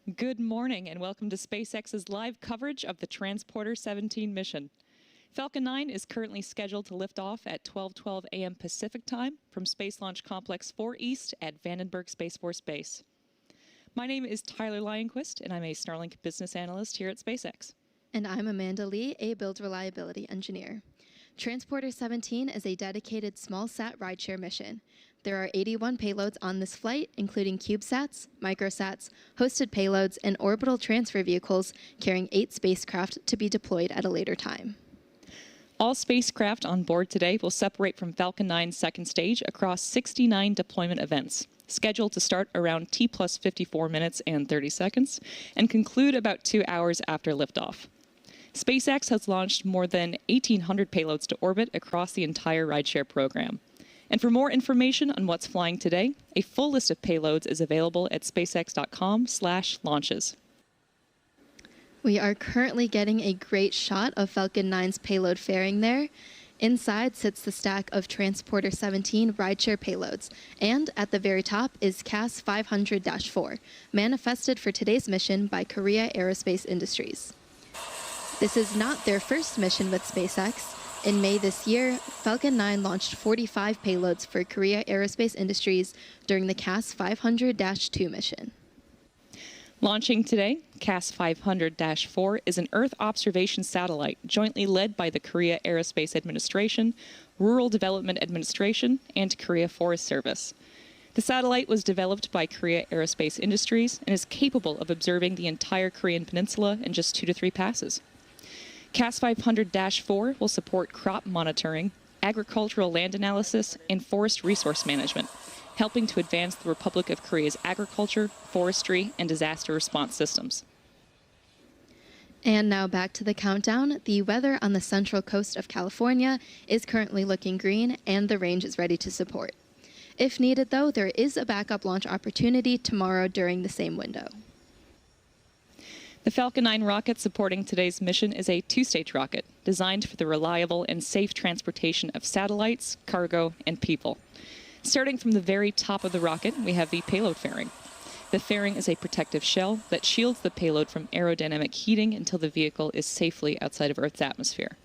Good morning and welcome to SpaceX's live coverage of the Transporter-17 mission. Falcon 9 is currently scheduled to lift off at 12:12 a.m. Pacific Time from Space Launch Complex 4 East at Vandenberg Space Force Base. My name is Tyler Lionquist and I'm a Starlink business analyst here at SpaceX. And I'm Amanda Lee, a build reliability engineer. Transporter-17 is a dedicated smallsat rideshare mission. There are 81 payloads on this flight, including CubeSats, microsats, hosted payloads, and orbital transfer vehicles carrying 8 spacecraft to be deployed at a later time. All spacecraft on board today will separate from Falcon 9's second stage across 69 deployment events, scheduled to start around T plus 54 minutes and 30 seconds, and conclude about 2 hours after liftoff. SpaceX has launched more than 1,800 payloads to orbit across the entire rideshare program. And for more information on what's flying today, a full list of payloads is available at spacex.com/launches. We are currently getting a great shot of Falcon 9's payload fairing there. Inside sits the stack of Transporter-17 rideshare payloads, and at the very top is CAS 500-4, manifested for today's mission by Korea Aerospace Industries. This is not their first mission with SpaceX. In May this year, Falcon 9 launched 45 payloads for Korea Aerospace Industries during the CAS 500-2 mission. Launching today, CAS 500-4 is an Earth observation satellite jointly led by the Korea Aerospace Administration, Rural Development Administration, and Korea Forest Service. The satellite was developed by Korea Aerospace Industries and is capable of observing the entire Korean peninsula in just 2 to 3 passes. CAS 500-4 will support crop monitoring, agricultural land analysis, and forest resource management, helping to advance the Republic of Korea's agriculture, forestry, and disaster response systems. And now back to the countdown. The weather on the central coast of California is currently looking green, and the range is ready to support. If needed, though, there is a backup launch opportunity tomorrow during the same window. The Falcon 9 rocket supporting today's mission is a 2-stage rocket designed for the reliable and safe transportation of satellites, cargo, and people. Starting from the very top of the rocket, we have the payload fairing. The fairing is a protective shell that shields the payload from aerodynamic heating until the vehicle is safely outside of Earth's atmosphere.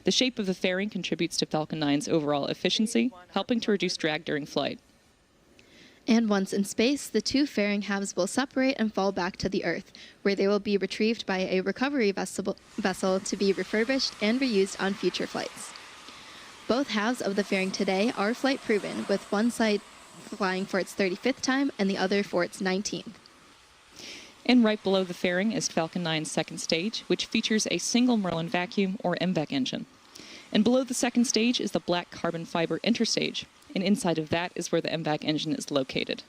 The shape of the fairing contributes to Falcon 9's overall efficiency, helping to reduce drag during flight. And once in space, the 2 fairing halves will separate and fall back to the Earth, where they will be retrieved by a recovery vessel to be refurbished and reused on future flights. Both halves of the fairing today are flight proven, with one side flying for its 35th time and the other for its 19th. And right below the fairing is Falcon 9's second stage, which features a single Merlin vacuum or MVAC engine. And below the second stage is the black carbon fiber interstage, and inside of that is where the MVAC engine is located.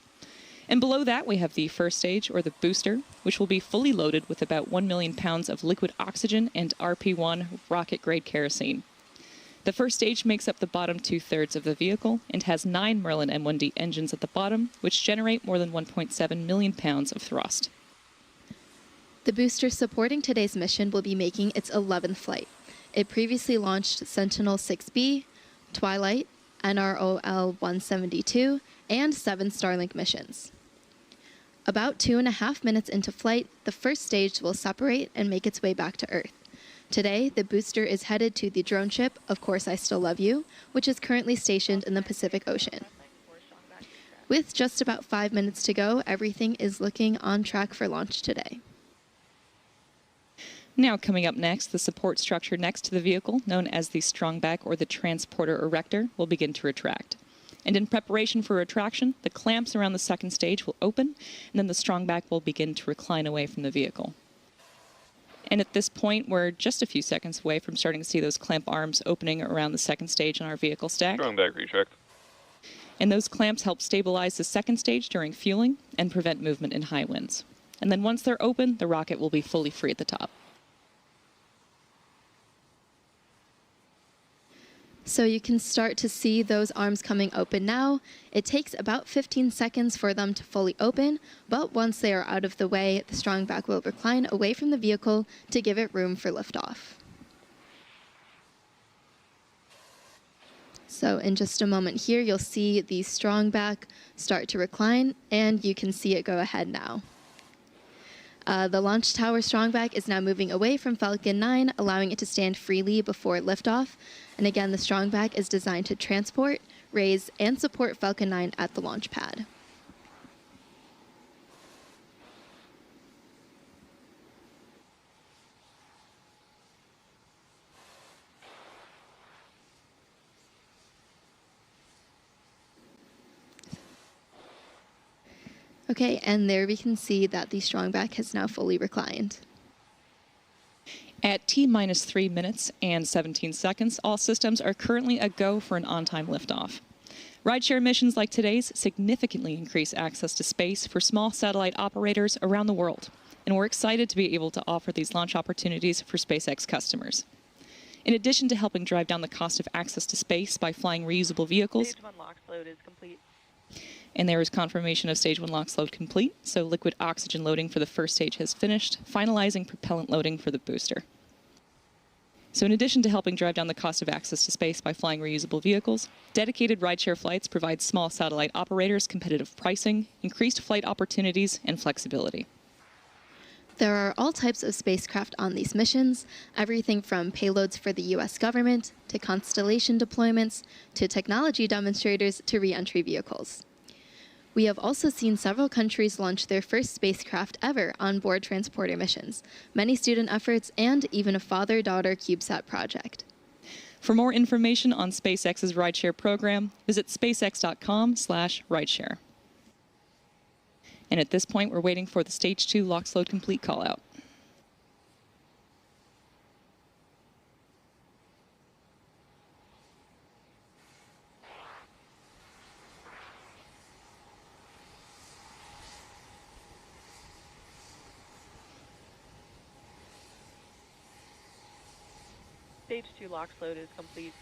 And below that we have the first stage, or the booster, which will be fully loaded with about 1 million pounds of liquid oxygen and RP-1 rocket-grade kerosene. The first stage makes up the bottom 2/3 of the vehicle and has 9 Merlin M1D engines at the bottom, which generate more than 1.7 million pounds of thrust. The booster supporting today's mission will be making its 11th flight. It previously launched Sentinel-6B, Twilight, NROL-172, and 7 Starlink missions. About 2.5 minutes into flight, the first stage will separate and make its way back to Earth. Today, the booster is headed to the drone ship, Of Course I Still Love You, which is currently stationed in the Pacific Ocean. With just about 5 minutes to go, everything is looking on track for launch today. Now coming up next, the support structure next to the vehicle, known as the strongback or the transporter erector, will begin to retract. And in preparation for retraction, the clamps around the second stage will open, and then the strongback will begin to recline away from the vehicle. And at this point, we're just a few seconds away from starting to see those clamp arms opening around the second stage on our vehicle stack. Strongback retract. And those clamps help stabilize the second stage during fueling and prevent movement in high winds. And then once they're open, the rocket will be fully free at the top. So you can start to see those arms coming open now. It takes about 15 seconds for them to fully open, but once they are out of the way, the strongback will recline away from the vehicle to give it room for liftoff. So in just a moment here, you'll see the strongback start to recline, and you can see it go ahead now. The launch tower strongback is now moving away from Falcon 9, allowing it to stand freely before liftoff. And again, the strongback is designed to transport, raise, and support Falcon 9 at the launch pad. Okay, and there we can see that the strongback has now fully reclined. At T-minus 3 minutes and 17 seconds, all systems are currently a go for an on-time liftoff. Rideshare missions like today's significantly increase access to space for small satellite operators around the world, and we're excited to be able to offer these launch opportunities for SpaceX customers. In addition to helping drive down the cost of access to space by flying reusable vehicles, Stage 1 LOX load is complete. and there is confirmation of Stage 1 LOX load complete, so liquid oxygen loading for the first stage has finished, finalizing propellant loading for the booster. So in addition to helping drive down the cost of access to space by flying reusable vehicles, dedicated rideshare flights provide small satellite operators competitive pricing, increased flight opportunities, and flexibility. There are all types of spacecraft on these missions, everything from payloads for the US government, to constellation deployments, to technology demonstrators, to re-entry vehicles. We have also seen several countries launch their first spacecraft ever on board transporter missions, many student efforts, and even a father-daughter CubeSat project. For more information on SpaceX's rideshare program, visit spacex.com/rideshare. And at this point, we're waiting for the Stage 2 LOX load complete callout. Stage 2 LOX load is complete.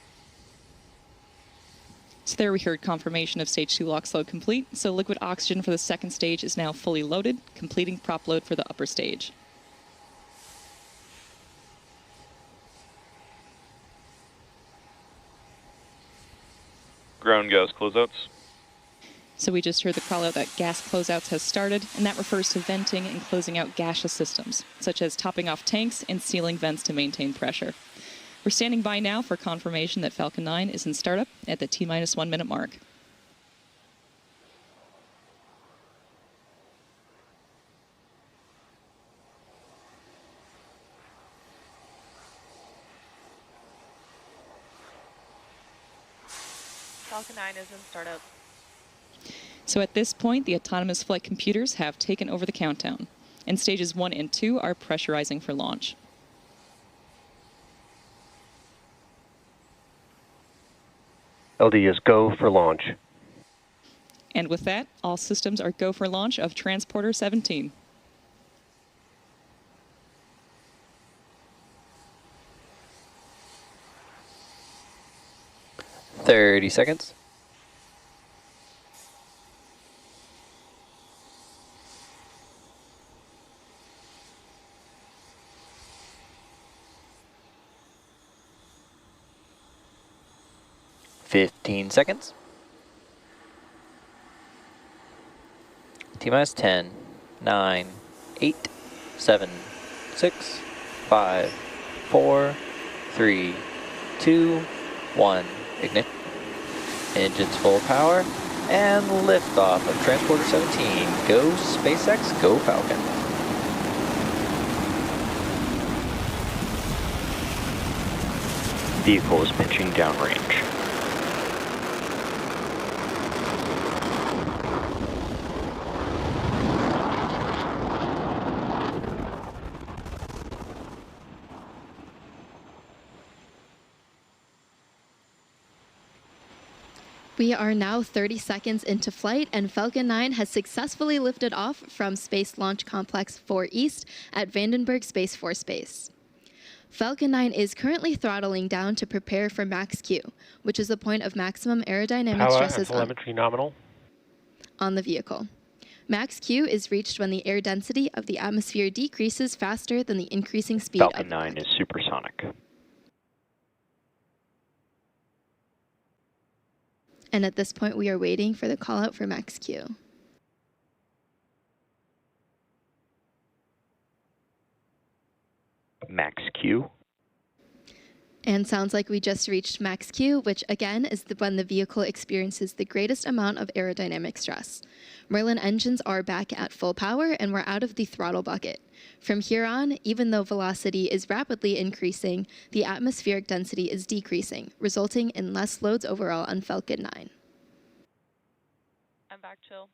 So there we heard confirmation of Stage 2 LOX load complete, so liquid oxygen for the second stage is now fully loaded, completing prop load for the upper stage. Ground gas closeouts. So we just heard the call out that gas closeouts has started, and that refers to venting and closing out gaseous systems, such as topping off tanks and sealing vents to maintain pressure. We're standing by now for confirmation that Falcon 9 is in startup at the T-minus 1 minute mark. Falcon 9 is in startup. So at this point, the autonomous flight computers have taken over the countdown, and stages 1 and 2 are pressurizing for launch. LD is go for launch. And with that, all systems are go for launch of Transporter-17. "30 seconds. "15 seconds. T-minus 10, 9, 8, 7, 6, 5, 4, 3, 2, 1. Ignite. Engines full power. And liftoff of Transporter-17. Go SpaceX, go Falcon." Vehicle is pitching downrange. We are now 30 seconds into flight, and Falcon 9 has successfully lifted off from Space Launch Complex 4 East at Vandenberg Space Force Base. Falcon 9 is currently throttling down to prepare for max Q, which is the point of maximum aerodynamic stresses on the vehicle. Max Q is reached when the air density of the atmosphere decreases faster than the increasing speed of Falcon 9 is supersonic. And at this point, we are waiting for the call out for max Q. Max Q. And sounds like we just reached max Q, which again is when the vehicle experiences the greatest amount of aerodynamic stress. Merlin engines are back at full power and we're out of the throttle bucket. From here on, even though velocity is rapidly increasing, the atmospheric density is decreasing, resulting in less loads overall on Falcon 9. I'm back chill.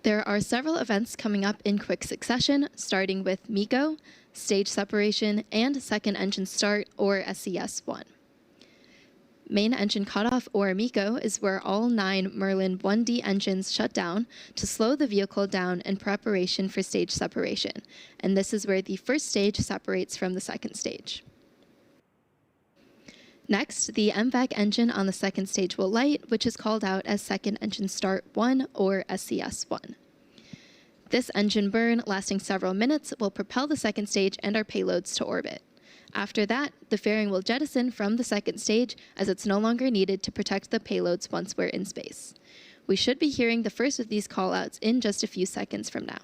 There are several events coming up in quick succession, starting with MECO, stage separation, and second engine start, or SES-1. Main engine cutoff, or MECO, is where all 9 Merlin 1D engines shut down to slow the vehicle down in preparation for stage separation, and this is where the first stage separates from the second stage. Next, the MVAC engine on the second stage will light, which is called out as Second Engine Start 1, or SES-1. This engine burn, lasting several minutes, will propel the second stage and our payloads to orbit. After that, the fairing will jettison from the second stage as it's no longer needed to protect the payloads once we're in space. We should be hearing the first of these callouts in just a few seconds from now.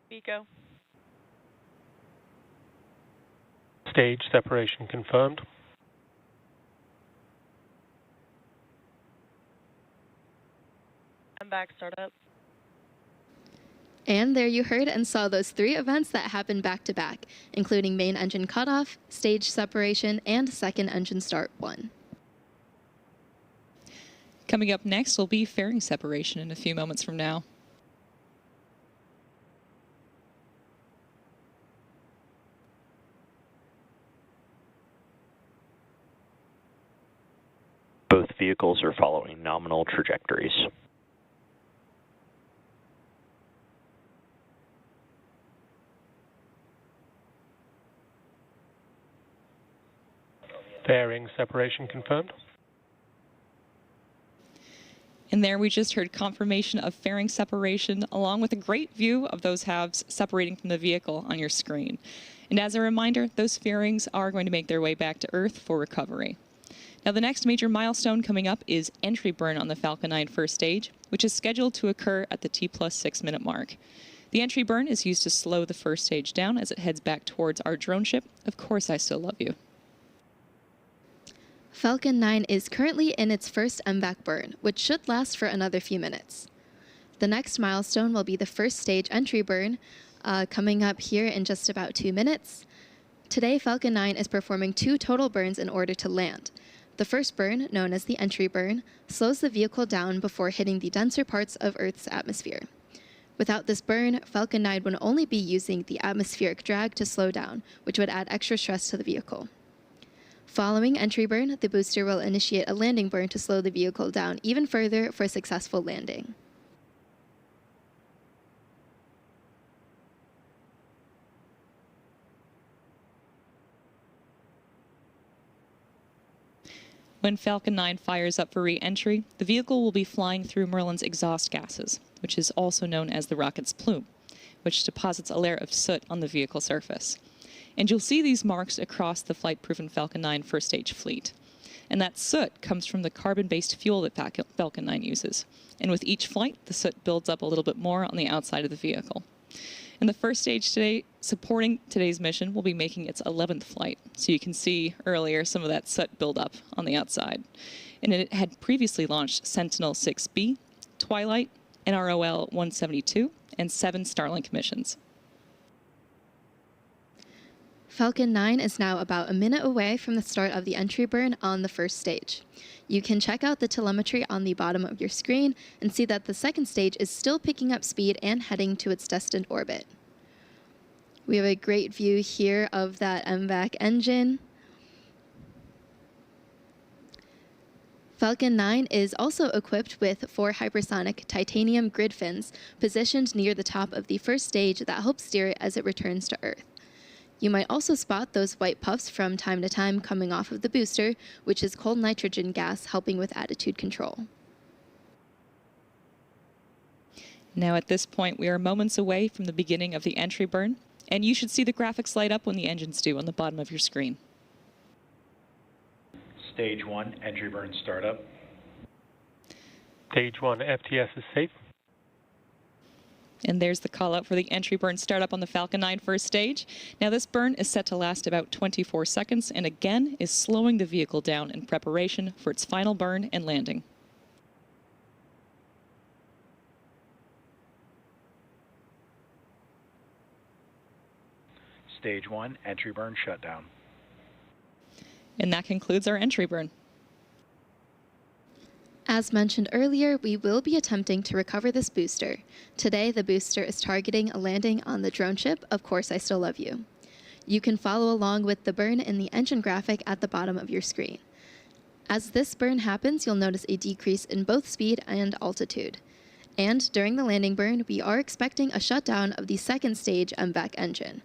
MECO. Stage separation confirmed. I'm back startup. And there you heard and saw those 3 events that happened back to back, including main engine cutoff, stage separation, and second engine start 1. Coming up next will be fairing separation in a few moments from now. Both vehicles are following nominal trajectories. Fairing separation confirmed. And there we just heard confirmation of fairing separation along with a great view of those halves separating from the vehicle on your screen. And as a reminder, those fairings are going to make their way back to Earth for recovery. Now the next major milestone coming up is entry burn on the Falcon 9 first stage, which is scheduled to occur at the T+6 minute mark. The entry burn is used to slow the first stage down as it heads back towards our drone ship. Of course, I Still Love You. Falcon 9 is currently in its first MVAC burn, which should last for another few minutes. The next milestone will be the first stage entry burn, coming up here in just about 2 minutes. Today, Falcon 9 is performing 2 total burns in order to land. The first burn, known as the entry burn, slows the vehicle down before hitting the denser parts of Earth's atmosphere. Without this burn, Falcon 9 would only be using the atmospheric drag to slow down, which would add extra stress to the vehicle. Following entry burn, the booster will initiate a landing burn to slow the vehicle down even further for a successful landing. When Falcon 9 fires up for re-entry, the vehicle will be flying through Merlin's exhaust gases, which is also known as the rocket's plume, which deposits a layer of soot on the vehicle surface. And you'll see these marks across the flight-proven Falcon 9 first stage fleet. And that soot comes from the carbon-based fuel that Falcon 9 uses. And with each flight, the soot builds up a little bit more on the outside of the vehicle. And the first stage today, supporting today's mission, will be making its 11th flight. So you can see earlier some of that soot build up on the outside. And it had previously launched Sentinel-6B, Twilight, NROL-172, and 7 Starlink missions. Falcon 9 is now about a minute away from the start of the entry burn on the first stage. You can check out the telemetry on the bottom of your screen and see that the second stage is still picking up speed and heading to its destined orbit. We have a great view here of that MVAC engine. Falcon 9 is also equipped with 4 hypersonic titanium grid fins positioned near the top of the first stage that help steer it as it returns to Earth. You might also spot those white puffs from time to time coming off of the booster, which is cold nitrogen gas helping with attitude control. Now at this point, we are moments away from the beginning of the entry burn, and you should see the graphics light up when the engines do on the bottom of your screen. Stage 1, entry burn startup. Stage 1 FTS is safe. And there's the call out for the entry burn startup on the Falcon 9 first stage. Now this burn is set to last about 24 seconds and again is slowing the vehicle down in preparation for its final burn and landing. Stage 1 entry burn shutdown. And that concludes our entry burn. As mentioned earlier, we will be attempting to recover this booster. Today, the booster is targeting a landing on the drone ship, Of Course I Still Love You. You can follow along with the burn in the engine graphic at the bottom of your screen. As this burn happens, you'll notice a decrease in both speed and altitude. And during the landing burn, we are expecting a shutdown of the second stage MVAC engine.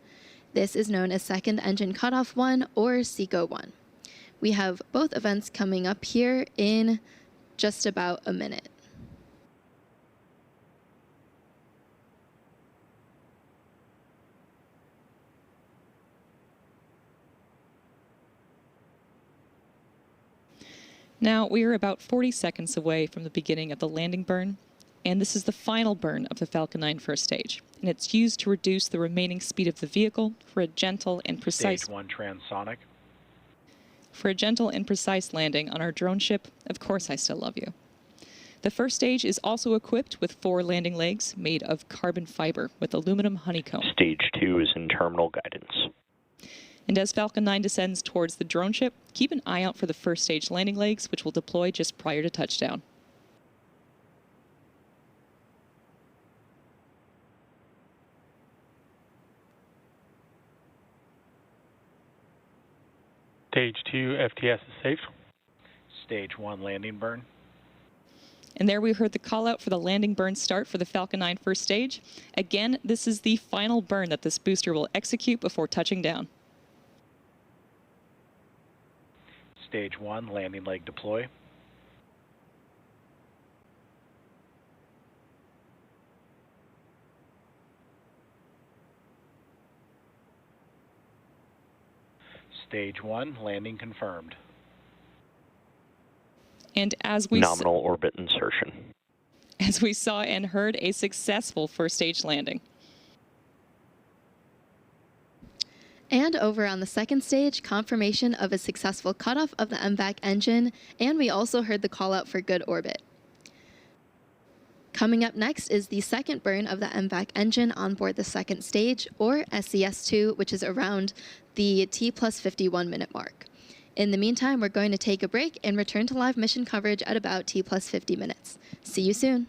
This is known as Second Engine Cutoff 1 or SECO 1. We have both events coming up here in just about a minute. Now, we are about 40 seconds away from the beginning of the landing burn, and this is the final burn of the Falcon 9 first stage, and it's used to reduce the remaining speed of the vehicle for a gentle and precise Stage 1 transonic. landing on our drone ship, Of Course I Still Love You. The first stage is also equipped with 4 landing legs made of carbon fiber with aluminum honeycomb. Stage 2 is in terminal guidance. And as Falcon 9 descends towards the drone ship, keep an eye out for the first stage landing legs, which will deploy just prior to touchdown. Stage 2 FTS is safe. Stage 1 landing burn. And there we heard the call out for the landing burn start for the Falcon 9 first stage. Again, this is the final burn that this booster will execute before touching down. Stage 1 landing leg deploy. Stage 1 landing confirmed. And as we Nominal orbit insertion. As we saw and heard, a successful first stage landing. And over on the second stage, confirmation of a successful cutoff of the MVAC engine, and we also heard the call out for good orbit. Coming up next is the second burn of the MVAC engine on board the second stage, or SCS-2, which is around the T+51 minute mark. In the meantime, we're going to take a break and return to live mission coverage at about T+50 minutes. See you soon.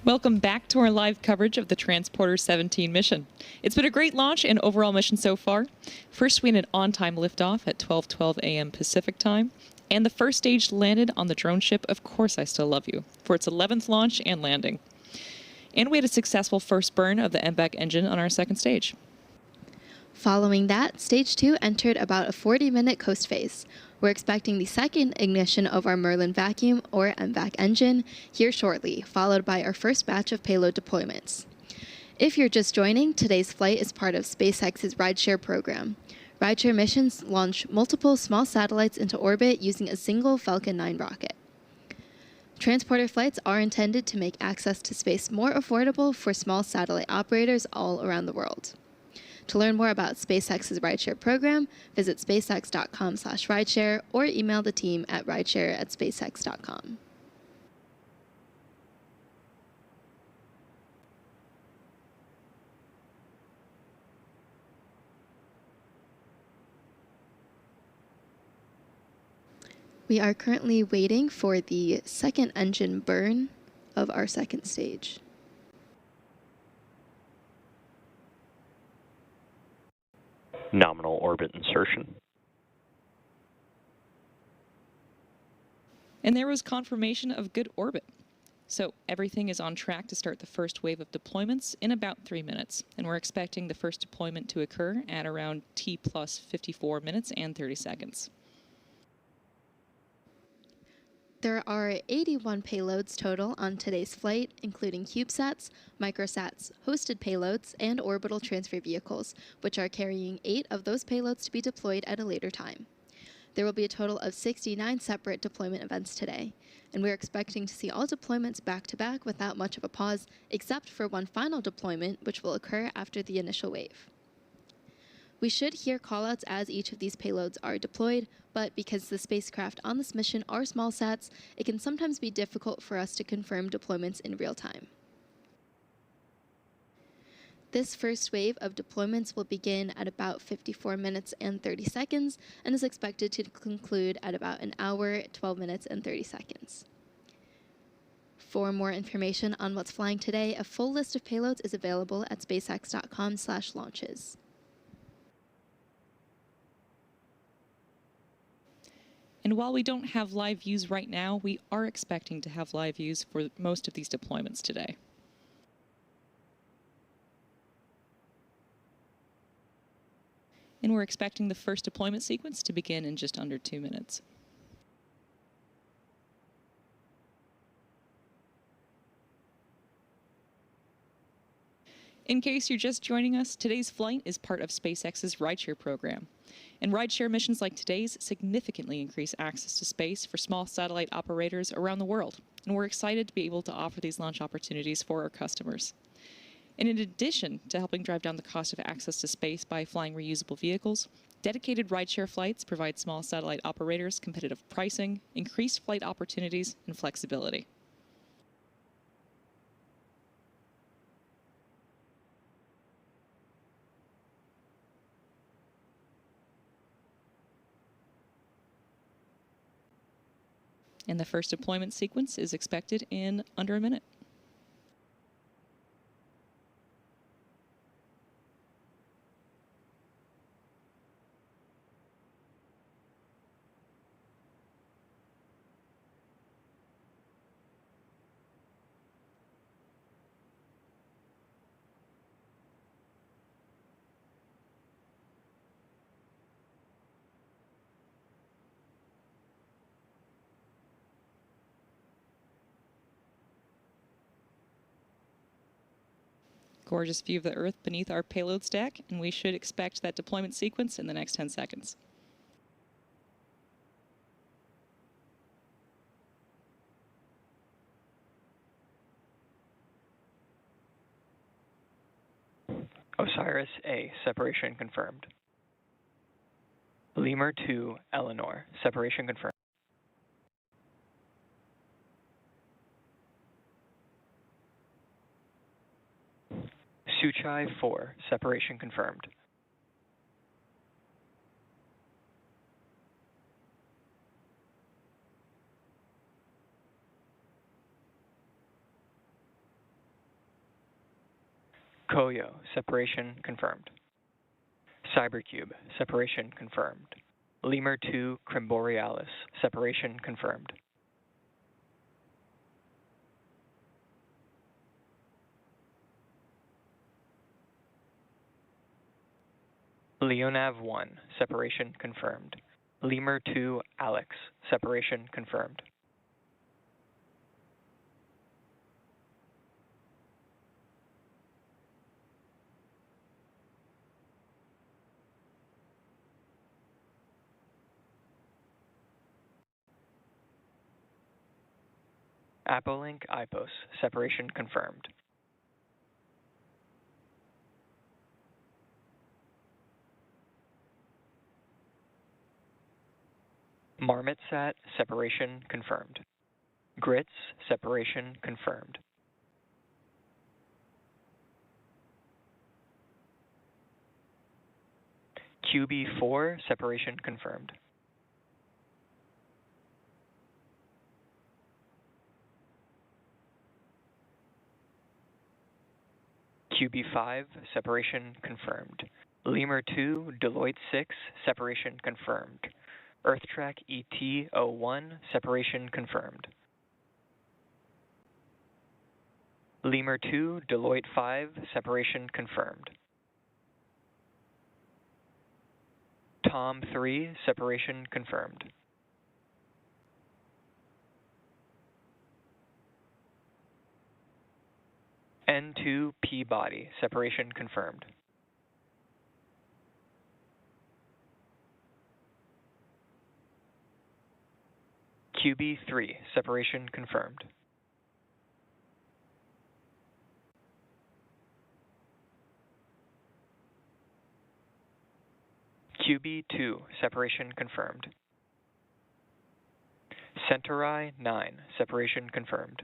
Welcome back to our live coverage of the Transporter-17 mission. It's been a great launch and overall mission so far. First, we had an on-time liftoff at 12:12 a.m. Pacific time, and the first stage landed on the drone ship Of Course I Still Love You for its 11th launch and landing. And we had a successful first burn of the MVAC engine on our second stage. Following that, Stage 2 entered about a 40-minute coast phase. We're expecting the second ignition of our Merlin vacuum, or MVAC engine, here shortly, followed by our first batch of payload deployments. If you're just joining, today's flight is part of SpaceX's Rideshare program. Rideshare missions launch multiple small satellites into orbit using a single Falcon 9 rocket. Transporter flights are intended to make access to space more affordable for small satellite operators all around the world. To learn more about SpaceX's Rideshare program, visit spacex.com/rideshare or email the team at rideshare@spacex.com. We are currently waiting for the second engine burn of our second stage. Nominal orbit insertion. And there was confirmation of good orbit. So everything is on track to start the first wave of deployments in about 3 minutes. And we're expecting the first deployment to occur at around T plus 54 minutes and 30 seconds. There are 81 payloads total on today's flight, including CubeSats, microsats, hosted payloads, and orbital transfer vehicles, which are carrying 8 of those payloads to be deployed at a later time. There will be a total of 69 separate deployment events today, and we're expecting to see all deployments back-to-back without much of a pause, except for one final deployment, which will occur after the initial wave. We should hear callouts as each of these payloads are deployed, but because the spacecraft on this mission are small sats, it can sometimes be difficult for us to confirm deployments in real time. This first wave of deployments will begin at about 54 minutes and 30 seconds and is expected to conclude at about an hour, 12 minutes, and 30 seconds. For more information on what's flying today, a full list of payloads is available at spacex.com/launches. And while we don't have live views right now, we are expecting to have live views for most of these deployments today. And we're expecting the first deployment sequence to begin in just under 2 minutes. In case you're just joining us, today's flight is part of SpaceX's Rideshare program. And rideshare missions like today's significantly increase access to space for small satellite operators around the world. And we're excited to be able to offer these launch opportunities for our customers. And in addition to helping drive down the cost of access to space by flying reusable vehicles, dedicated rideshare flights provide small satellite operators competitive pricing, increased flight opportunities, and flexibility. And the first deployment sequence is expected in under a minute. Gorgeous view of the Earth beneath our payload stack, and we should expect that deployment sequence in the next 10 seconds. OSIRIS-A, separation confirmed. Lemur 2, Eleanor, separation confirmed. Suchai 4, separation confirmed. Koyo, separation confirmed. Cybercube, separation confirmed. Lemur 2 Crimborealis, separation confirmed. Leonav 1, separation confirmed. Lemur 2 Alex, separation confirmed. Apoliink IPOS, separation confirmed. Marmotsat, separation confirmed. Grits, separation confirmed. QB4, separation confirmed. QB5, separation confirmed. Lemur 2, Deloitte 6, separation confirmed. EarthTrack ET-01, separation confirmed. Lemur 2, Deloitte 5, separation confirmed. Tom 3, separation confirmed. N2 Peabody, separation confirmed. QB3, separation confirmed. QB2, separation confirmed. Centauri 9, separation confirmed.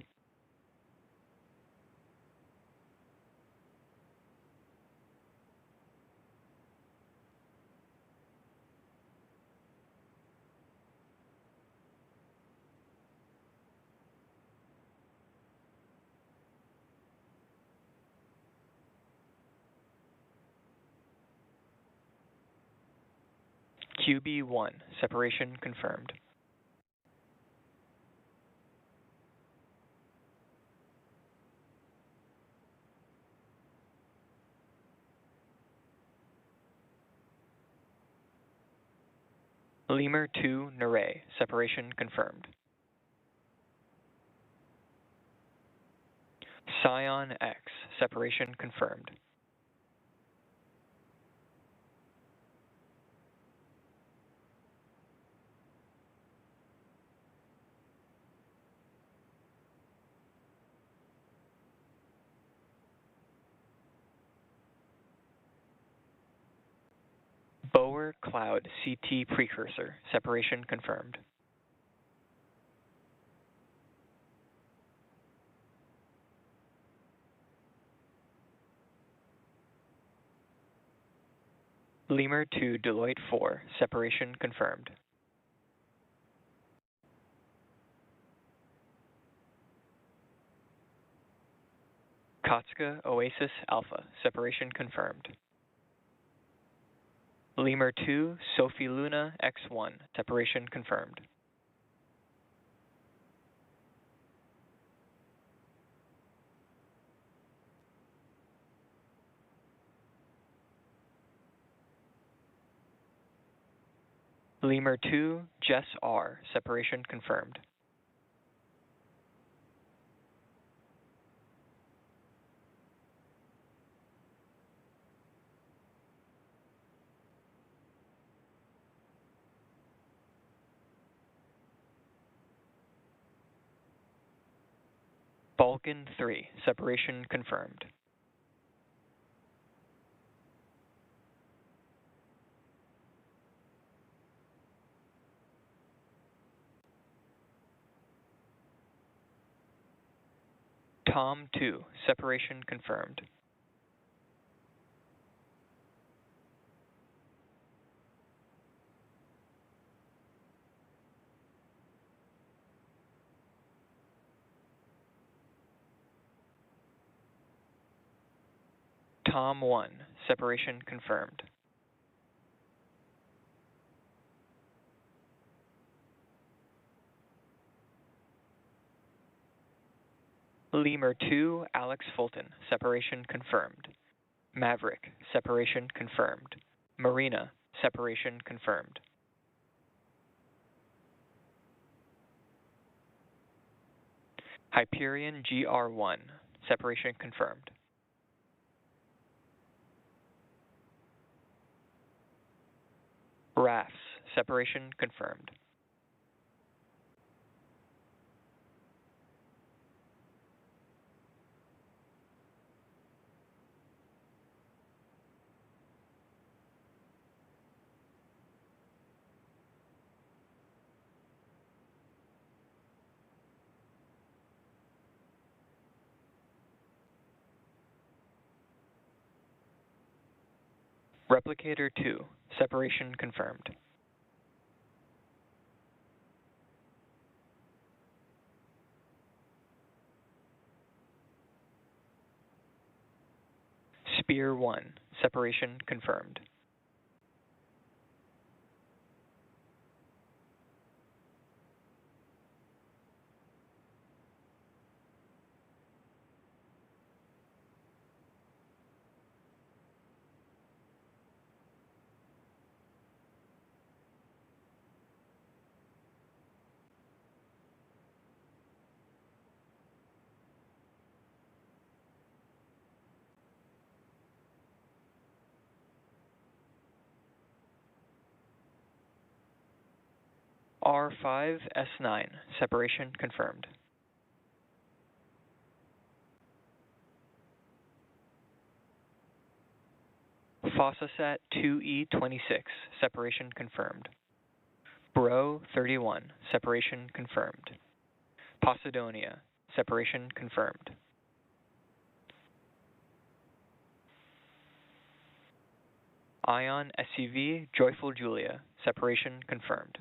QB1, separation confirmed. Lemur 2 Nereid, separation confirmed. Scion X, separation confirmed. Bower Cloud CT precursor, separation confirmed. Lemur 2 Deloitte 4, separation confirmed. Kotska Oasis Alpha, separation confirmed. Lemur 2 Sophie Luna X1, separation confirmed. Lemur 2 Jess R, separation confirmed. Falcon 3, separation confirmed. Tom 2, separation confirmed. Tom 1, separation confirmed. Lemur 2, Alex Fulton, separation confirmed. Maverick, separation confirmed. Marina, separation confirmed. Hyperion GR1, separation confirmed. Rafts, separation confirmed. Replicator 2, separation confirmed. Spear 1, separation confirmed. R5, S9, separation confirmed. Fossasat 2E26, separation confirmed. Bro 31, separation confirmed. Posidonia, separation confirmed. Ion SUV Joyful Julia, separation confirmed.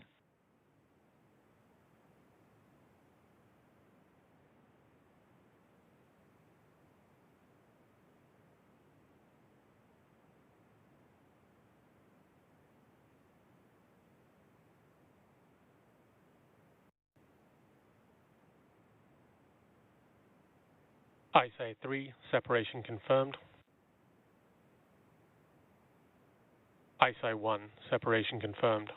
ISA 3, separation confirmed. ISA 1, separation confirmed.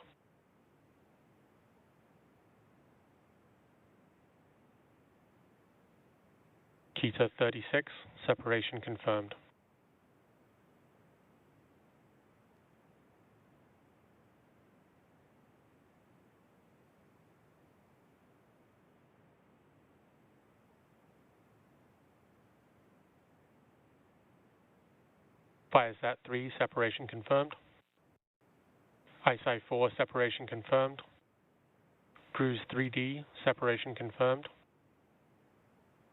Kita 36, separation confirmed. Viasat 3, separation confirmed. ISI 4, separation confirmed. Cruise 3D, separation confirmed.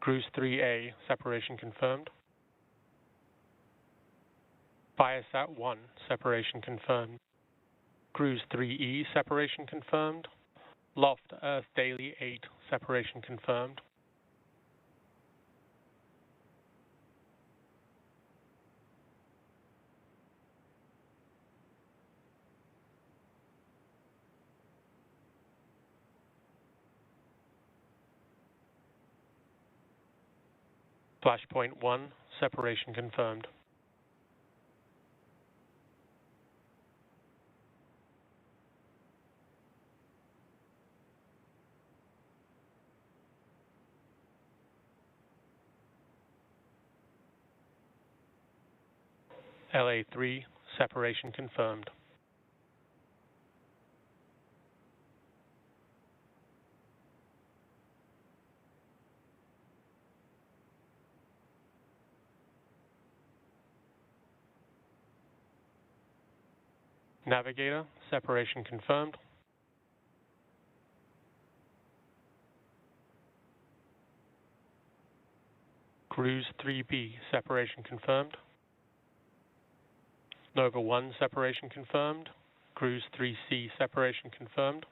Cruise 3A, separation confirmed. Viasat 1, separation confirmed. Cruise 3E, separation confirmed. Loft Earth Daily 8, separation confirmed. Flashpoint 1, separation confirmed. LA3, separation confirmed. Navigator, separation confirmed. Cruise 3B, separation confirmed. Nova 1, separation confirmed. Cruise 3C, separation confirmed.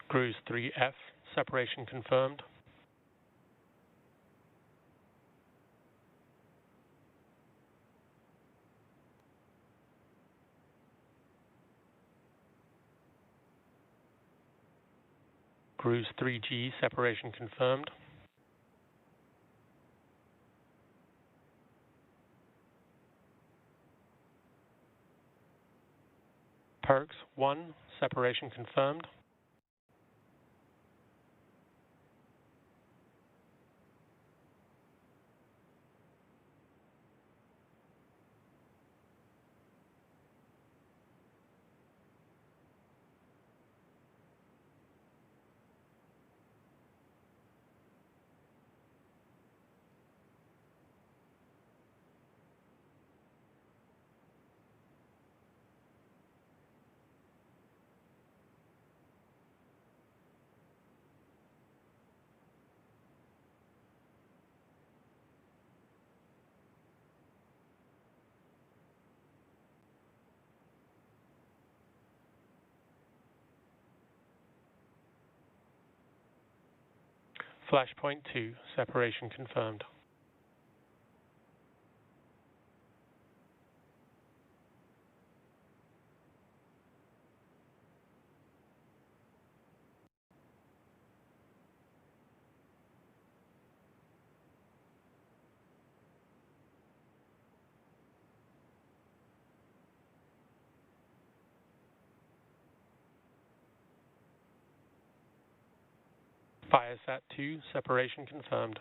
Cruise 3F, separation confirmed. Cruise 3G, separation confirmed. Perks 1, separation confirmed. Flashpoint 2, separation confirmed. Firesat 2, separation confirmed.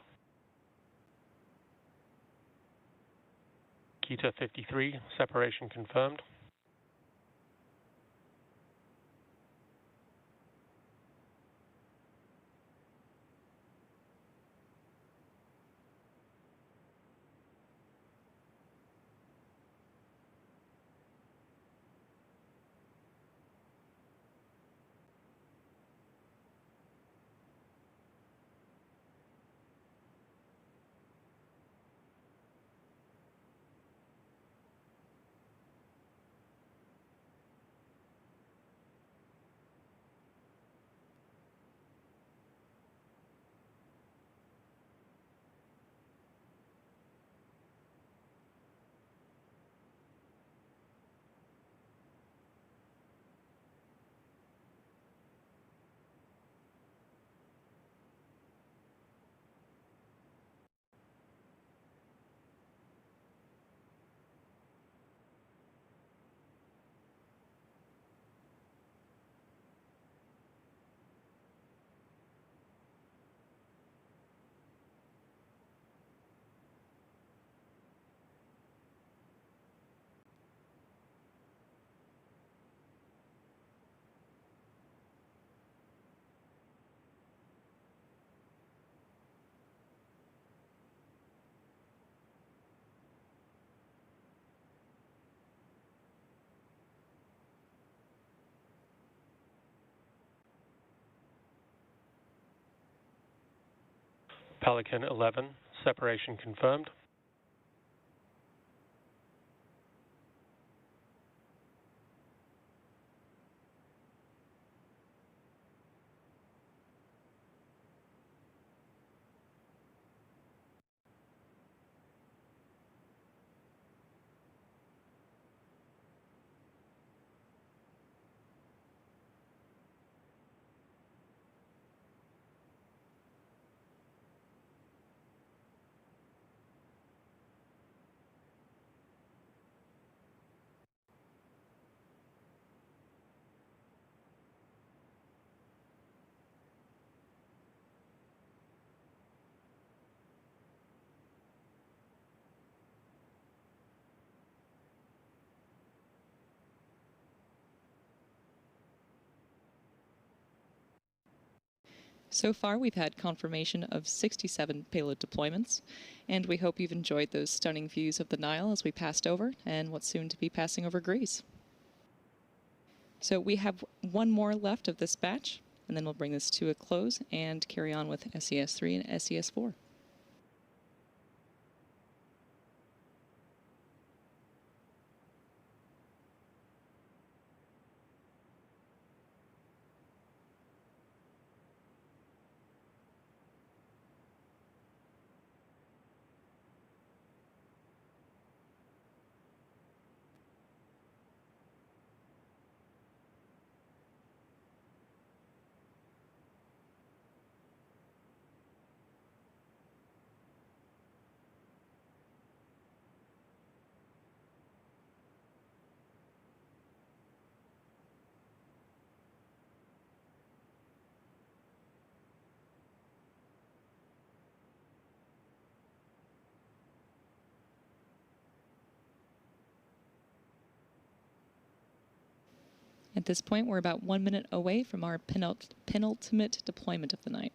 Kita 53, separation confirmed. Pelican 11, separation confirmed. So far, we've had confirmation of 67 payload deployments, and we hope you've enjoyed those stunning views of the Nile as we passed over and what's soon to be passing over Greece. So we have one more left of this batch, and then we'll bring this to a close and carry on with SES-3 and SES-4. At this point, we're about 1 minute away from our penultimate deployment of the night.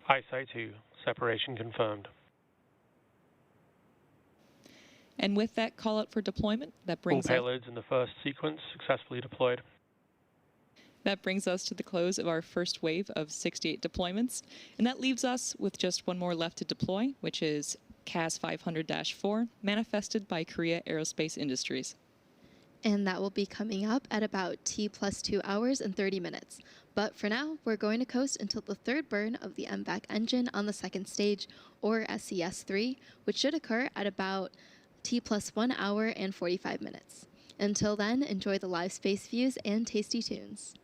ISI 2, separation confirmed. And with that call out for deployment, that All brings payloads in the first sequence successfully deployed. us to the close of our first wave of 68 deployments. And that leaves us with just one more left to deploy, which is CAS 500-4, manifested by Korea Aerospace Industries. And that will be coming up at about T+2 hours and 30 minutes. But for now, we're going to coast until the third burn of the MVAC engine on the second stage, or SES-3, which should occur at about T+1 hour and 45 minutes. Until then, enjoy the live space views and tasty tunes.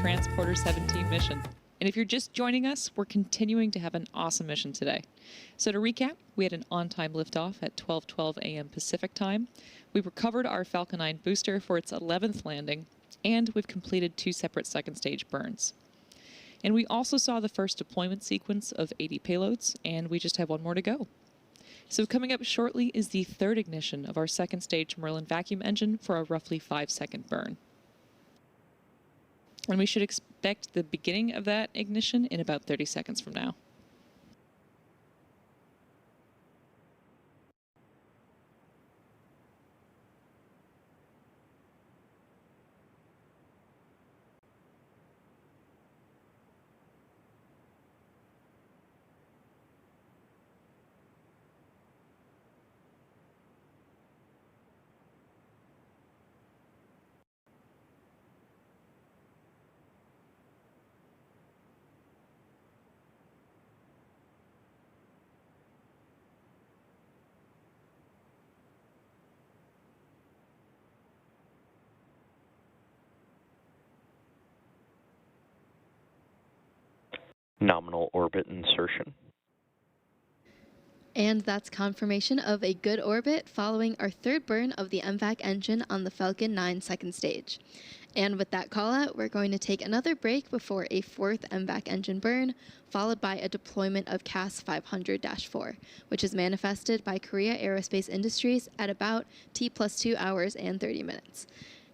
Transporter-17 mission. And if you're just joining us, we're continuing to have an awesome mission today. So to recap, we had an on-time liftoff at 12:12 a.m. Pacific time. We recovered our Falcon 9 booster for its 11th landing, and we've completed 2 separate second stage burns. And we also saw the first deployment sequence of 80 payloads, and we just have 1 more to go. So coming up shortly is the 3rd ignition of our second stage Merlin vacuum engine for a roughly 5-second burn. And we should expect the beginning of that ignition in about 30 seconds from now. Nominal orbit insertion. And that's confirmation of a good orbit following our 3rd burn of the MVAC engine on the Falcon 9 second stage. And with that call out, we're going to take another break before a 4th MVAC engine burn, followed by a deployment of CAS 500-4, which is manifested by Korea Aerospace Industries at about T+2 hours and 30 minutes.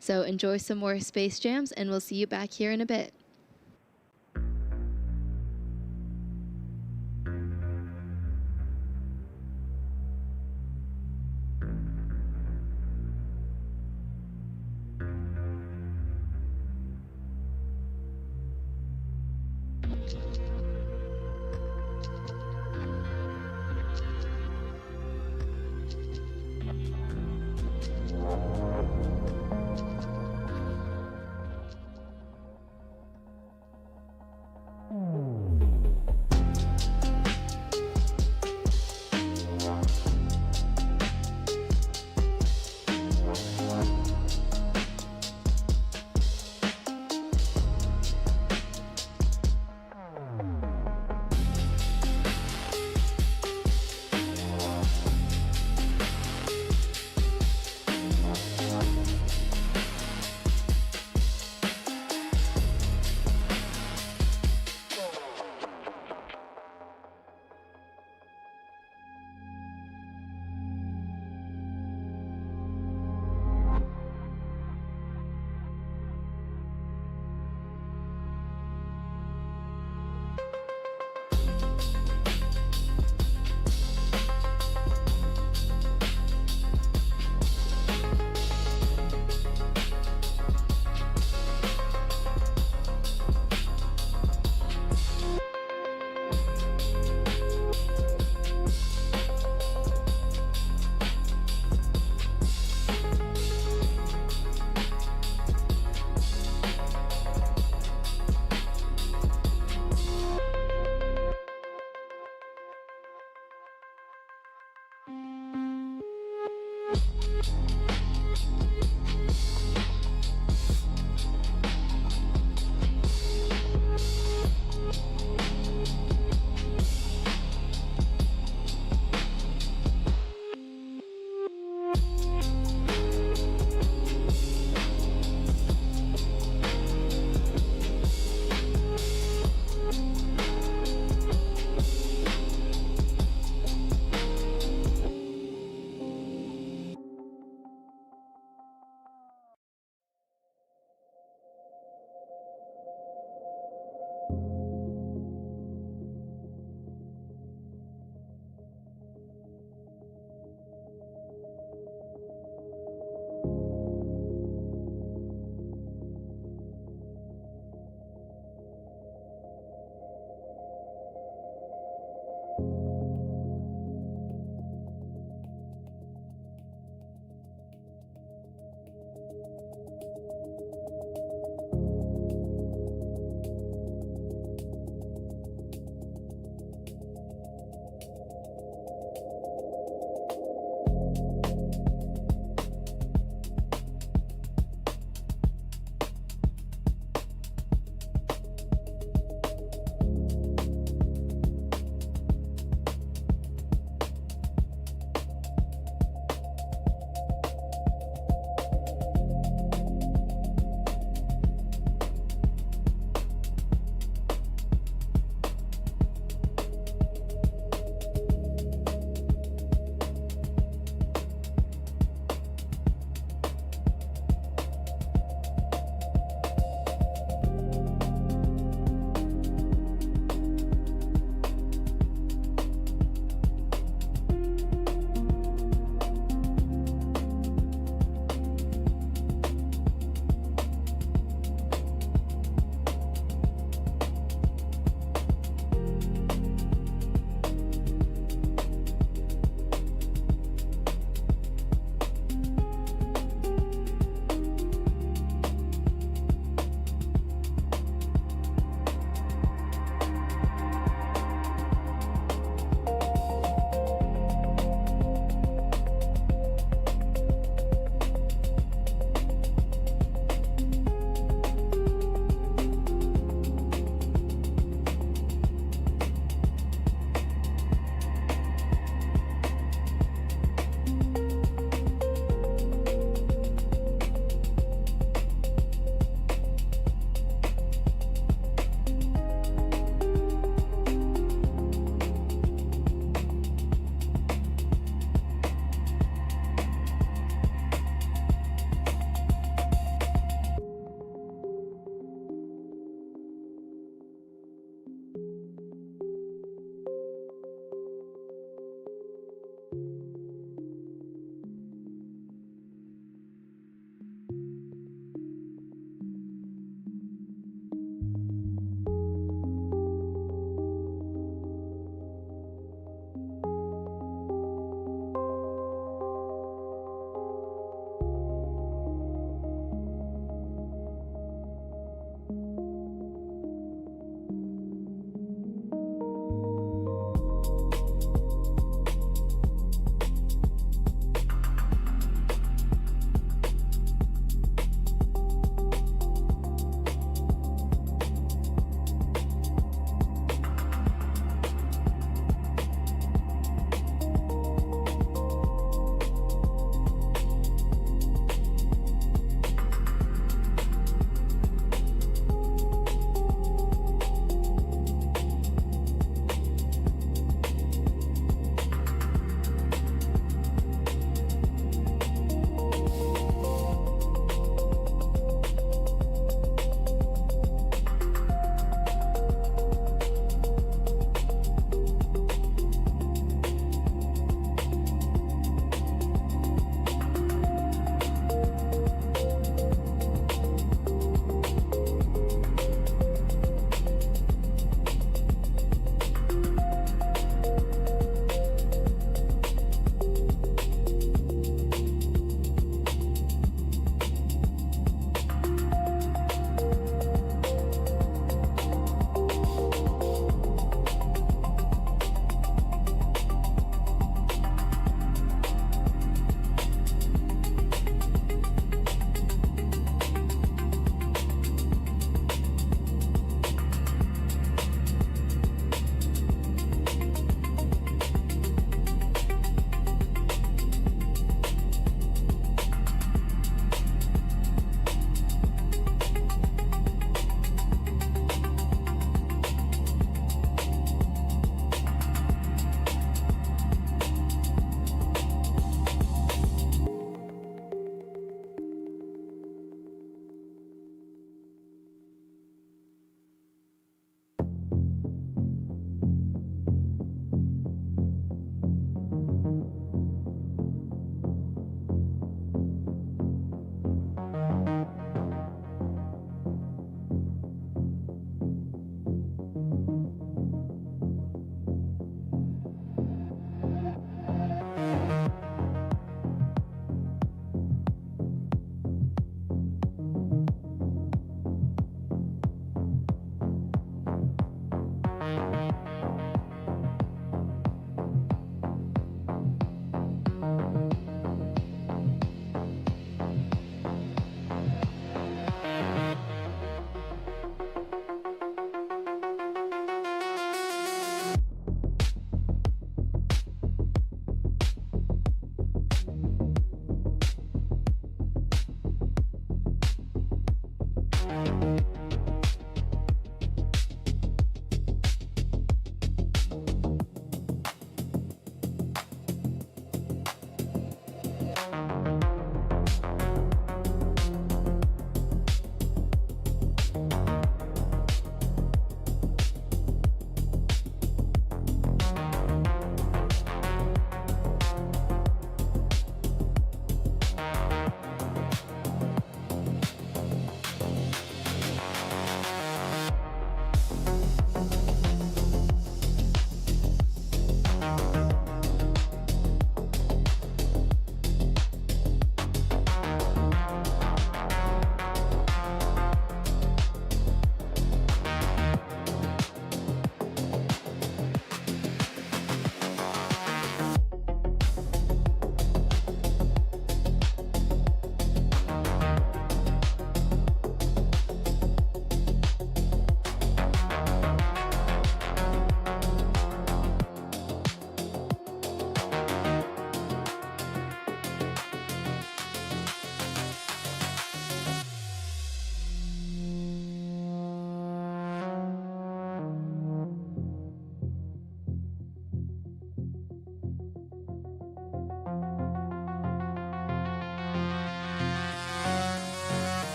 So enjoy some more space jams, and we'll see you back here in a bit.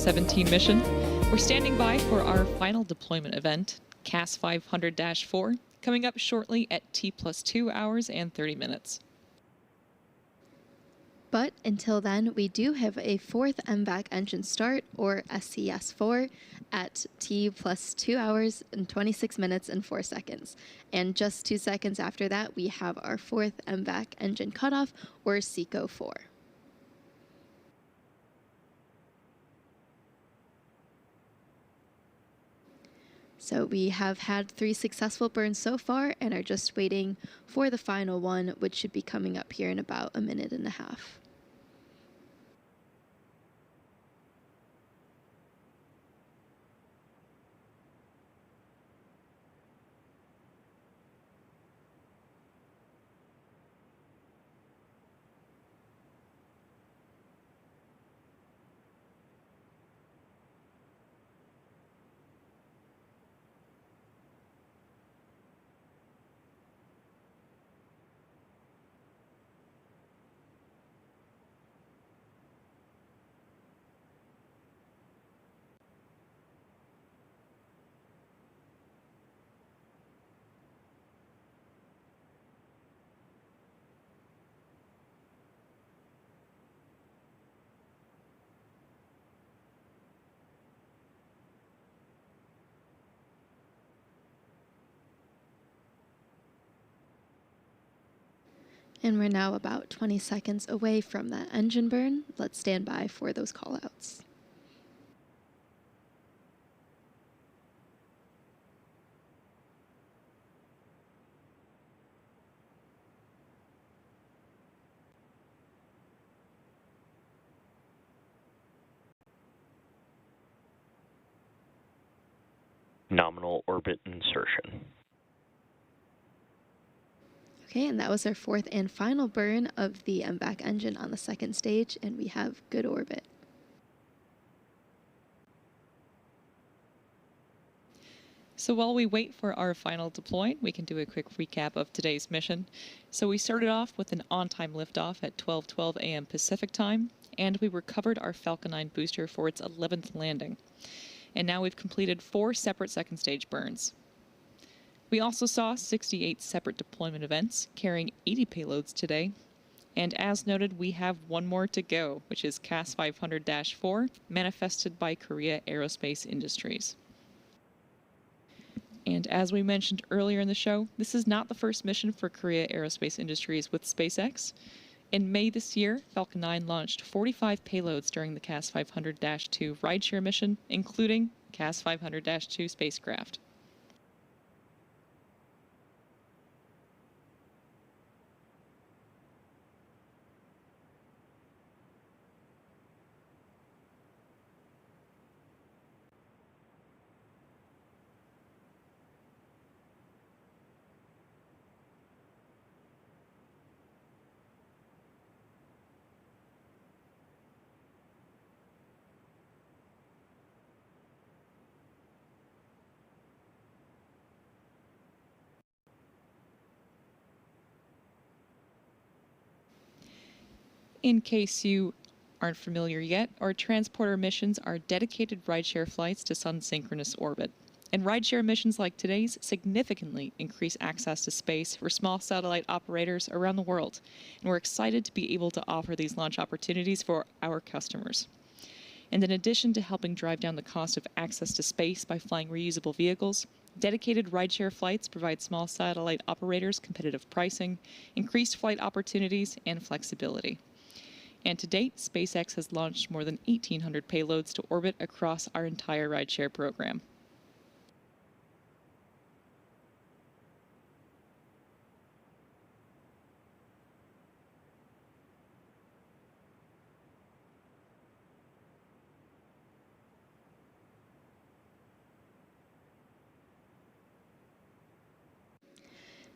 Transporter-17 mission. We're standing by for our final deployment event, CAS 500-4, coming up shortly at T+2 hours and 30 minutes. But until then, we do have a fourth MVAC engine start, or SCS4, at T+2 hours and 26 minutes and 4 seconds. And just 2 seconds after that, we have our fourth MVAC engine cutoff, or SECO4. So we have had 3 successful burns so far and are just waiting for the final one, which should be coming up here in about a minute and a half. And we're now about 20 seconds away from that engine burn. Let's stand by for those callouts. Nominal orbit insertion. Okay, and that was our fourth and final burn of the MVAC engine on the second stage, and we have good orbit. So while we wait for our final deploy, we can do a quick recap of today's mission. So we started off with an on-time liftoff at 12:12 a.m. Pacific time, and we recovered our Falcon 9 booster for its 11th landing. And now we've completed 4 separate second stage burns. We also saw 68 separate deployment events, carrying 80 payloads today. And as noted, we have one more to go, which is CAS 500-4, manifested by Korea Aerospace Industries. And as we mentioned earlier in the show, this is not the first mission for Korea Aerospace Industries with SpaceX. In May this year, Falcon 9 launched 45 payloads during the CAS 500-2 Rideshare mission, including CAS 500-2 spacecraft. In case you aren't familiar yet, our transporter missions are dedicated rideshare flights to Sun-Synchronous Orbit. And rideshare missions like today's significantly increase access to space for small satellite operators around the world. And we're excited to be able to offer these launch opportunities for our customers. And in addition to helping drive down the cost of access to space by flying reusable vehicles, dedicated rideshare flights provide small satellite operators competitive pricing, increased flight opportunities, and flexibility. And to date, SpaceX has launched more than 1,800 payloads to orbit across our entire rideshare program.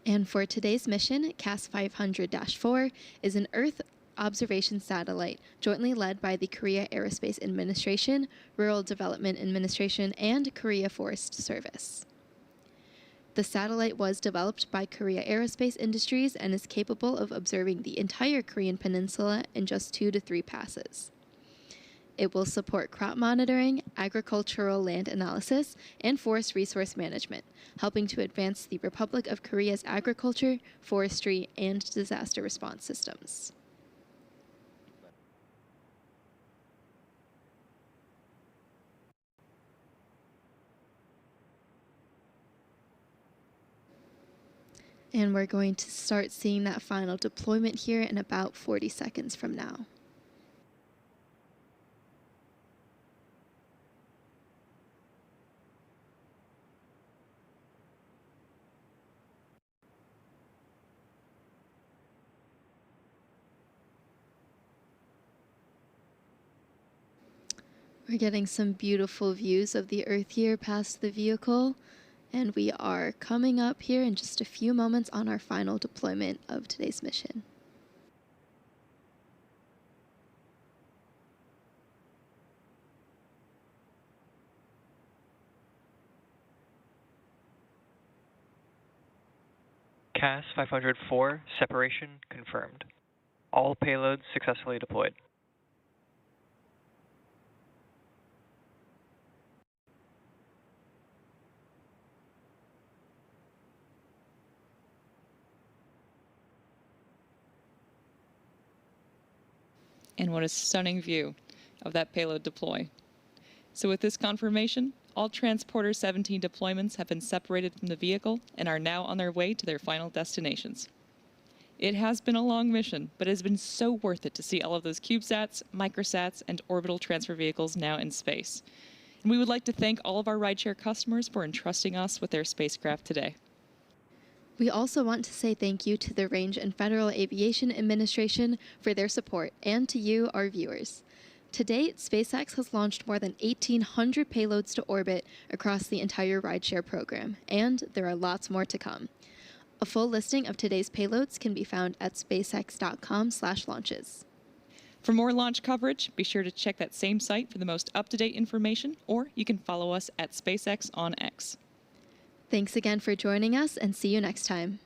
And for today's mission, CAS 500-4 is an Earth observation satellite jointly led by the Korea Aerospace Administration, Rural Development Administration, and Korea Forest Service. The satellite was developed by Korea Aerospace Industries and is capable of observing the entire Korean peninsula in just 2 to 3 passes. It will support crop monitoring, agricultural land analysis, and forest resource management, helping to advance the Republic of Korea's agriculture, forestry, and disaster response systems. And we're going to start seeing that final deployment here in about 40 seconds from now. We're getting some beautiful views of the Earth here past the vehicle. And we are coming up here in just a few moments on our final deployment of today's mission. CAS 504 separation confirmed. All payloads successfully deployed. And what a stunning view of that payload deploy. So with this confirmation, all Transporter-17 deployments have been separated from the vehicle and are now on their way to their final destinations. It has been a long mission, but it has been so worth it to see all of those CubeSats, microsats, and orbital transfer vehicles now in space. And we would like to thank all of our rideshare customers for entrusting us with their spacecraft today. We also want to say thank you to the Range and Federal Aviation Administration for their support, and to you, our viewers. To date, SpaceX has launched more than 1,800 payloads to orbit across the entire rideshare program, and there are lots more to come. A full listing of today's payloads can be found at spacex.com/launches. For more launch coverage, be sure to check that same site for the most up-to-date information, or you can follow us at SpaceX on X. Thanks again for joining us, and see you next time.